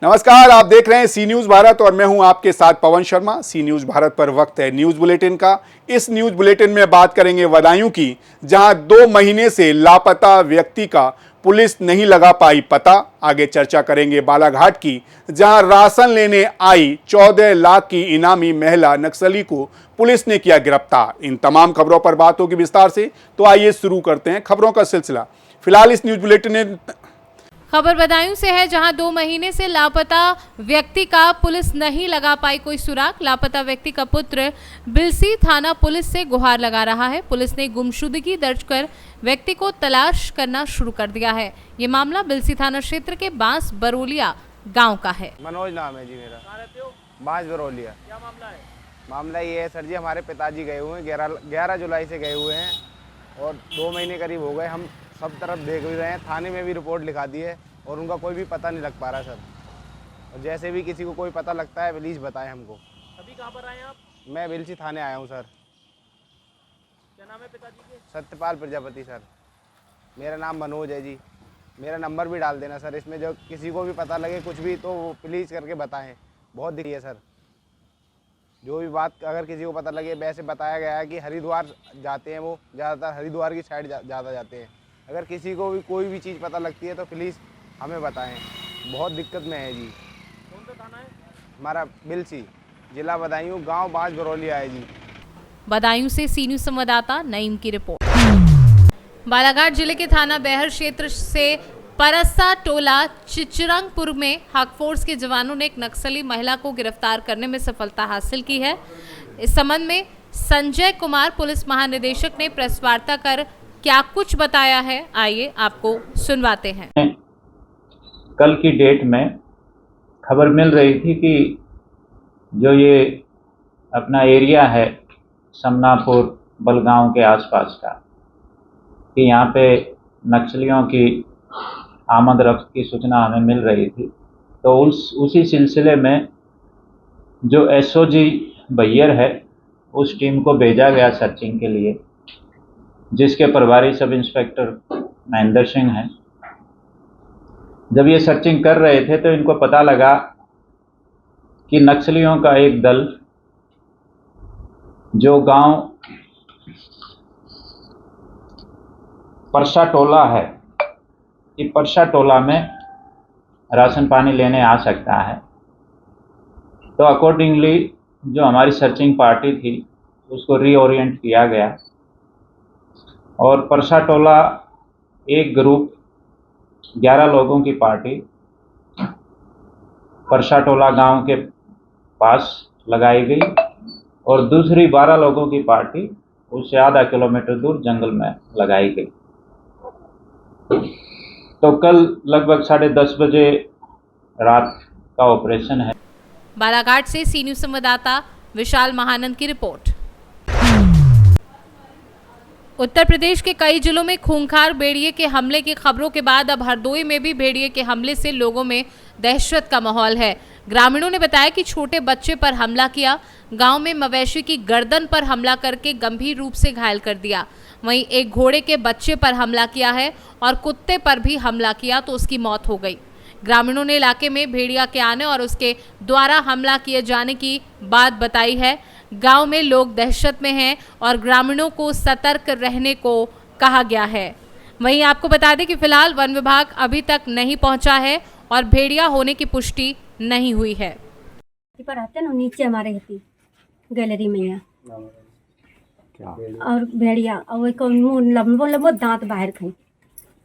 नमस्कार, आप देख रहे हैं सी न्यूज भारत और मैं हूं आपके साथ पवन शर्मा। सी न्यूज भारत पर वक्त है न्यूज बुलेटिन का। इस न्यूज बुलेटिन में बात करेंगे बदायूं की, जहां 2 महीने से लापता व्यक्ति का पुलिस नहीं लगा पाई पता। आगे चर्चा करेंगे बालाघाट की, जहां राशन लेने आई 14 लाख की इनामी महिला नक्सली को पुलिस ने किया गिरफ्तार। इन तमाम खबरों पर बात होगी विस्तार से, तो आइए शुरू करते हैं खबरों का सिलसिला। फिलहाल इस न्यूज बुलेटिन में खबर बदायूं से है, जहां 2 महीने से लापता व्यक्ति का पुलिस नहीं लगा पाई कोई सुराग। लापता व्यक्ति का पुत्र बिलसी थाना पुलिस से गुहार लगा रहा है। पुलिस ने गुमशुदगी दर्ज कर व्यक्ति को तलाश करना शुरू कर दिया है। ये मामला बिलसी थाना क्षेत्र के बांस बरोलिया गांव का है। मनोज नाम है जी मेरा। बांस बरोलिया। क्या मामला है? मामला ये है सर जी, हमारे पिताजी गए हुए हैं 11 जुलाई से गए हुए हैं और 2 महीने करीब हो गए। हम सब तरफ देख भी रहे हैं, थाने में भी रिपोर्ट लिखा दी है और उनका कोई भी पता नहीं लग पा रहा सर। और जैसे भी किसी को कोई पता लगता है प्लीज़ बताएं हमको। अभी कहाँ पर आए हैं आप? मैं बिलसी थाने आया हूँ सर। क्या नाम है पिताजी के? सत्यपाल प्रजापति सर। मेरा नाम मनोज है जी। मेरा नंबर भी डाल देना सर इसमें, जो किसी को भी पता लगे कुछ भी तो वो प्लीज़ करके बताएँ। बहुत दिक्कत है सर, जो भी बात अगर किसी को पता लगे। वैसे बताया गया है कि हरिद्वार जाते हैं, वो ज़्यादातर हरिद्वार की साइड ज़्यादा जाते हैं। अगर किसी को भी कोई भी चीज़ पता लगती है तो प्लीज़ हमें बताएं। बहुत दिक्कत में है जी। कौन सा थाना है? हमारा बिलसी, जिला बदायूं, गांव बांस बरोलिया है जी। बदायूं से सी न्यूज संवाददाता नईम की रिपोर्ट। बालाघाट जिले के थाना बेहर क्षेत्र से परस्सा टोला चिचरंगपुर में हक फोर्स के जवानों ने एक नक्सली महिला को गिरफ्तार करने में सफलता हासिल की है। इस संबंध में संजय कुमार पुलिस महानिदेशक ने प्रेस वार्ता कर क्या कुछ बताया है, आइए आपको सुनवाते हैं। कल की डेट में खबर मिल रही थी कि जो ये अपना एरिया है समनापुर बलगांव के आसपास का, कि यहाँ पे नक्सलियों की आमद रफ्त की सूचना हमें मिल रही थी। तो उसी सिलसिले में जो एसओजी बैयर है उस टीम को भेजा गया सर्चिंग के लिए, जिसके प्रभारी सब इंस्पेक्टर महेंद्र सिंह हैं। जब ये सर्चिंग कर रहे थे तो इनको पता लगा कि नक्सलियों का एक दल जो गांव परसा टोला है, कि परसा टोला में राशन पानी लेने आ सकता है। तो अकॉर्डिंगली जो हमारी सर्चिंग पार्टी थी उसको रीओरिएंट किया गया और परसा टोला एक ग्रुप 11 लोगों की पार्टी परसा टोला गांव के पास लगाई गई और दूसरी 12 लोगों की पार्टी उससे आधा किलोमीटर दूर जंगल में लगाई गई। तो कल लगभग 10:30 बजे रात का ऑपरेशन है। बालाघाट से सी न्यूज संवाददाता विशाल महानंद की रिपोर्ट। उत्तर प्रदेश के कई जिलों में खूंखार भेड़िए के हमले की खबरों के बाद अब हरदोई में भी भेड़िए के हमले से लोगों में दहशत का माहौल है। ग्रामीणों ने बताया कि छोटे बच्चे पर हमला किया, गांव में मवेशी की गर्दन पर हमला करके गंभीर रूप से घायल कर दिया। वहीं एक घोड़े के बच्चे पर हमला किया है और कुत्ते पर भी हमला किया तो उसकी मौत हो गई। ग्रामीणों ने इलाके में भेड़िया के आने और उसके द्वारा हमला किए जाने की बात बताई है। गांव में लोग दहशत में हैं और ग्रामीणों को सतर्क रहने को कहा गया है। वहीं आपको बता दें कि फिलहाल वन विभाग अभी तक नहीं पहुंचा है और भेड़िया होने की पुष्टि नहीं हुई है। पर रहते ना नीचे हमारे रहती गैलरी में यहाँ और भेड़िया और वो मुँह लंबो लंबो दांत बाहर खाई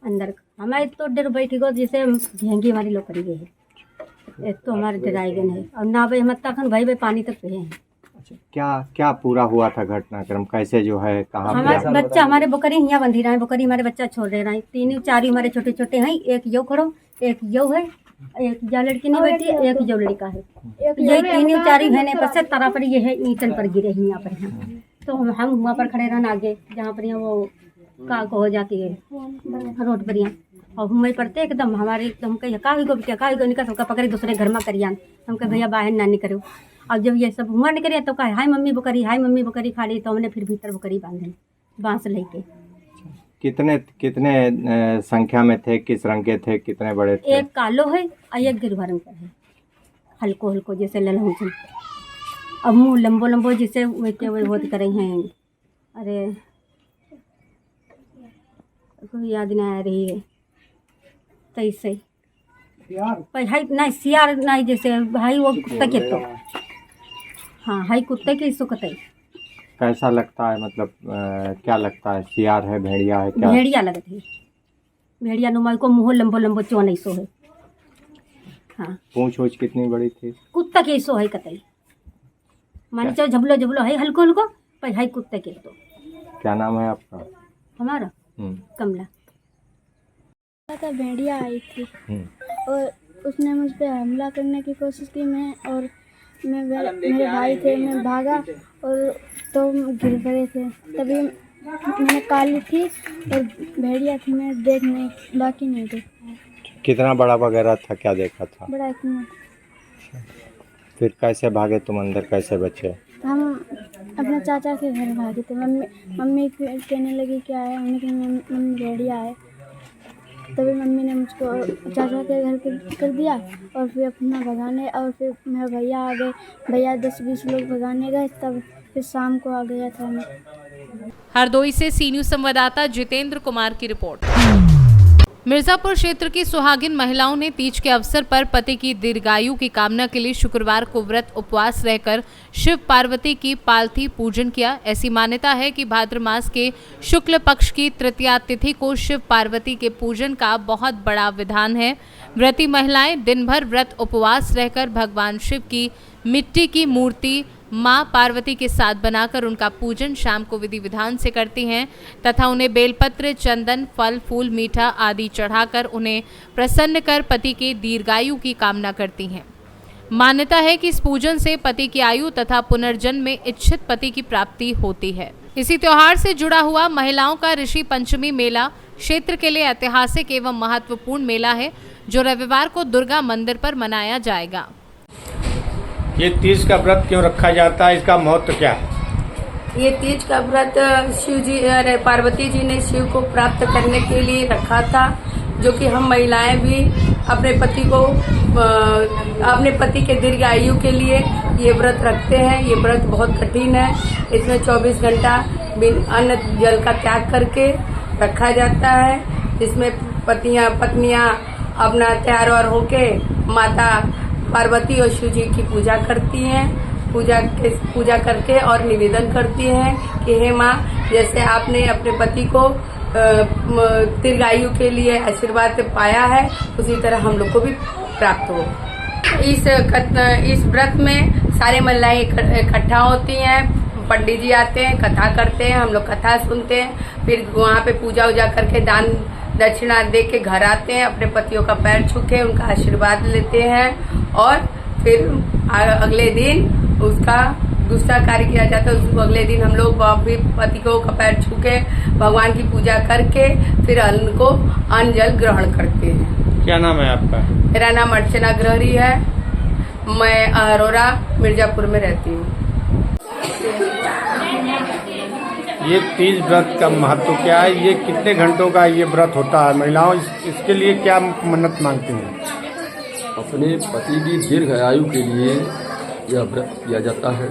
अंदर। हमारे तो डर बैठी गो जैसे झेंगी हमारी लोग करी गई है। एक तो हमारे डराई गए नहीं और ना भाई हम तक भाई पानी तक पे हैं। क्या क्या पूरा हुआ था घटनाक्रम, कैसे जो है कहाँ हमारे बच्चा हमारे बकरी यहाँ बंधी रहे, बकरी हमारे बच्चा छोड़ रहे हैं। 3-4 हमारे छोटे छोटे हैं, एक यो खड़ो, एक यो है, एक जा लड़की नहीं बैठी, एक जो लड़का है। ये 3-4 बहने पर तारा पर ये है ईंटन पर गिरे हैं यहाँ पर। तो हम वहाँ पर खड़े रहना आगे जहाँ पर यहाँ वो का हो जाती है रोड पर यहाँ, और हम पड़ते एकदम हमारे एकदम कहीं का निकल सबका पकड़े दूसरे घर में करियान। हम कहे भैया बाहर ना निकलो। अब जब ये सब हुआ निकले तो कहे हाय मम्मी बकरी खा ली। तो हमने फिर भीतर बकरी बांधे बांस लेके। कितने संख्या में थे, किस रंग के थे, कितने बड़े थे? एक कालो है और एक गिरवा रंग का है। हल्को हल्को जैसे ललहू से। अब मुँह लंबो लंबो जैसे वैसे वही होत करे हैं। अरे कोई याद नहीं आ रही है तैसे पर हाई नहीं सियार नहीं जैसे भाई वो कुत्ते के तो हाँ हाई कुत्ते के सुकते कैसा लगता है मतलब क्या लगता है, सियार है, भेड़िया है, क्या? भेड़िया लगत है। भेड़िया नुमाई को मुँह लंबो लंबो चौन ऐसो है। हाँ पूंछ वूछ कितनी बड़ी थी? कुत्ता के ऐसो है कतई मान चलो झबलो झबलो है हल्को हल्को पर हाई कुत्ते के तो। क्या नाम है आपका? हमारा कमला। था भेड़िया आई थी और उसने मुझ पर हमला करने की कोशिश की। मैं मेरे भाई थे, मैं भागा और तो गिर पड़े थे। तभी मैंने काली थी और भेड़िया थी, मैं देखने बाकी नहीं थे। कितना बड़ा वगैरह था, क्या देखा था? बड़ा इतना। फिर कैसे भागे तुम अंदर, कैसे बचे? हम अपने चाचा के घर भागे थे। मम्मी कहने लगी क्या है, मम्मी की मम्मी भेड़िया है। तभी मम्मी ने मुझको चाचा के घर कर दिया और फिर अपना भगाने, और फिर मेरे भैया आ गए। भैया 10-20 लोग भगाने गए, तब फिर शाम को आ गया था मैं। हरदोई से सी न्यूज संवाददाता जितेंद्र कुमार की रिपोर्ट। मिर्जापुर क्षेत्र की सुहागिन महिलाओं ने तीज के अवसर पर पति की दीर्घायु की कामना के लिए शुक्रवार को व्रत उपवास रहकर शिव पार्वती की पालथी पूजन किया। ऐसी मान्यता है कि भाद्र मास के शुक्ल पक्ष की तृतीया तिथि को शिव पार्वती के पूजन का बहुत बड़ा विधान है। व्रती महिलाएं दिन भर व्रत उपवास रहकर भगवान शिव की मिट्टी की मूर्ति मां पार्वती के साथ बनाकर उनका पूजन शाम को विधि विधान से करती हैं तथा उन्हें बेलपत्र, चंदन, फल, फूल, मीठा आदि चढ़ाकर उन्हें प्रसन्न कर पति के दीर्घायु की कामना करती हैं। मान्यता है कि इस पूजन से पति की आयु तथा पुनर्जन्म में इच्छित पति की प्राप्ति होती है। इसी त्योहार से जुड़ा हुआ महिलाओं का ऋषि पंचमी मेला क्षेत्र के लिए ऐतिहासिक एवं महत्वपूर्ण मेला है, जो रविवार को दुर्गा मंदिर पर मनाया जाएगा। ये तीज का व्रत क्यों रखा जाता है, इसका महत्व क्या है? ये तीज का व्रत शिव जी पार्वती जी ने शिव को प्राप्त करने के लिए रखा था, जो कि हम महिलाएं भी अपने पति के दीर्घ आयु के लिए ये व्रत रखते हैं। ये व्रत बहुत कठिन है। इसमें 24 घंटा अन्न जल का त्याग करके रखा जाता है। इसमें पत्नियां अपना तैयार होके माता पार्वती और शिव जी की पूजा करती हैं। पूजा करके और निवेदन करती हैं कि हे माँ, जैसे आपने अपने पति को दीर्घायु के लिए आशीर्वाद पाया है, उसी तरह हम लोग को भी प्राप्त हो। इस व्रत में सारे महिलाएं इकट्ठा होती हैं। पंडित जी आते हैं, कथा करते हैं, हम लोग कथा सुनते हैं, फिर वहाँ पे पूजा उजा करके दान दक्षिणा दे के घर आते हैं। अपने पतियों का पैर छू के उनका आशीर्वाद लेते हैं और फिर अगले दिन उसका दूसरा कार्य किया जाता है। उसको अगले दिन हम लोग फिर पति को का पैर छू के भगवान की पूजा करके फिर अन्न जल ग्रहण करते हैं। क्या नाम है आपका? मेरा नाम अर्चना ग्रहरी है। मैं अरोरा मिर्जापुर में रहती हूँ। ये तीज व्रत का महत्व क्या है? ये कितने घंटों का ये व्रत होता है? महिलाओं इसके लिए क्या मन्नत मांगती हैं? अपने पति की दीर्घ आयु के लिए यह व्रत किया जाता है।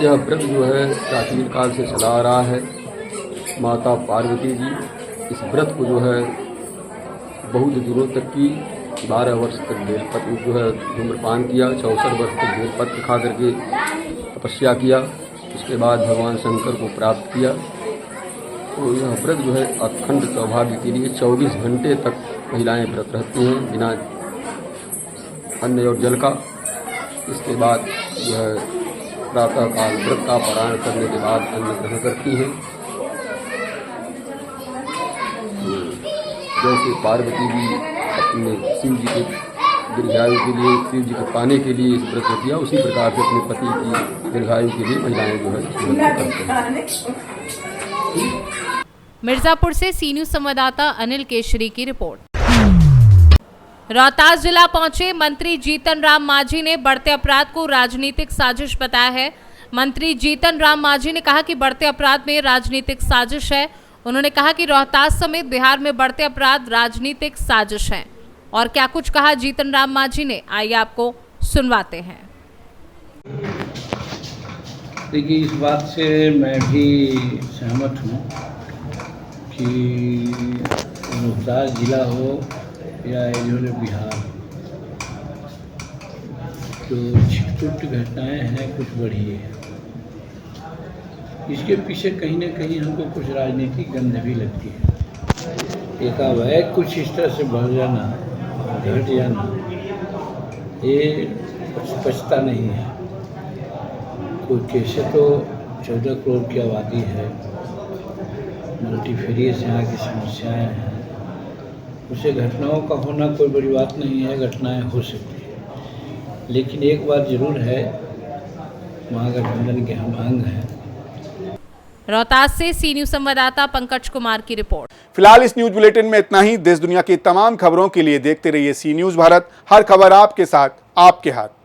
यह व्रत जो है प्राचीन काल से चला आ रहा है। माता पार्वती जी इस व्रत को जो है बहुत दिनों तक की 12 वर्ष तक बेलपत्र जो है धूम्रपान किया, 64 वर्ष तक बेलपत्र खा करके तपस्या किया। उसके बाद भगवान शंकर को प्राप्त किया। तो यह व्रत जो है अखंड सौभाग्य के लिए 24 घंटे तक महिलाएं व्रत रहती हैं बिना अन्न और जल का। इसके बाद जो है प्रातः काल व्रत का पारायण करने के बाद अन्न ग्रहण करती हैं। जैसे पार्वती जी अपने शिव जी के दीर्घायु के लिए, शिव जी को पाने के लिए इस व्रत को किया, उसी प्रकार से अपने पति की दीर्घायु के लिए महिलाएं जो है करते हैं। मिर्जापुर से सी न्यूज संवाददाता अनिल केशरी की रिपोर्ट। रोहतास जिला पहुंचे मंत्री जीतन राम मांझी ने बढ़ते अपराध को राजनीतिक साजिश बताया है। मंत्री जीतन राम मांझी ने कहा कि बढ़ते अपराध में राजनीतिक साजिश है। उन्होंने कहा कि रोहतास समेत बिहार में बढ़ते अपराध राजनीतिक साजिश है। और क्या कुछ कहा जीतन राम मांझी ने, आइए आपको सुनवाते हैं। देखिए, इस बात से मैं भी सहमत हूँ कि रोहतास जिला हो या जो बिहार, जो छिटपुट घटनाएं हैं कुछ बढ़ी है। इसके पीछे कहीं ना कहीं हमको कुछ राजनीतिक गंध भी लगती है। एकाएक कुछ इस तरह से बढ़ जाना, घट जाना, ये पछता नहीं है। कोई कैसे तो 14 करोड़ की आबादी है, मल्टीफेरियस यहाँ की समस्याएं हैं, उसे घटनाओं का होना कोई बड़ी बात नहीं है, घटनाएं हो सकती हैं। लेकिन एक बात जरूर है, महागठबंधन के हम अंग हैं। रोहतास से सी न्यूज संवाददाता पंकज कुमार की रिपोर्ट। फिलहाल इस न्यूज बुलेटिन में इतना ही। देश दुनिया की तमाम खबरों के लिए देखते रहिए सी न्यूज भारत। हर खबर आपके साथ, आपके हाथ।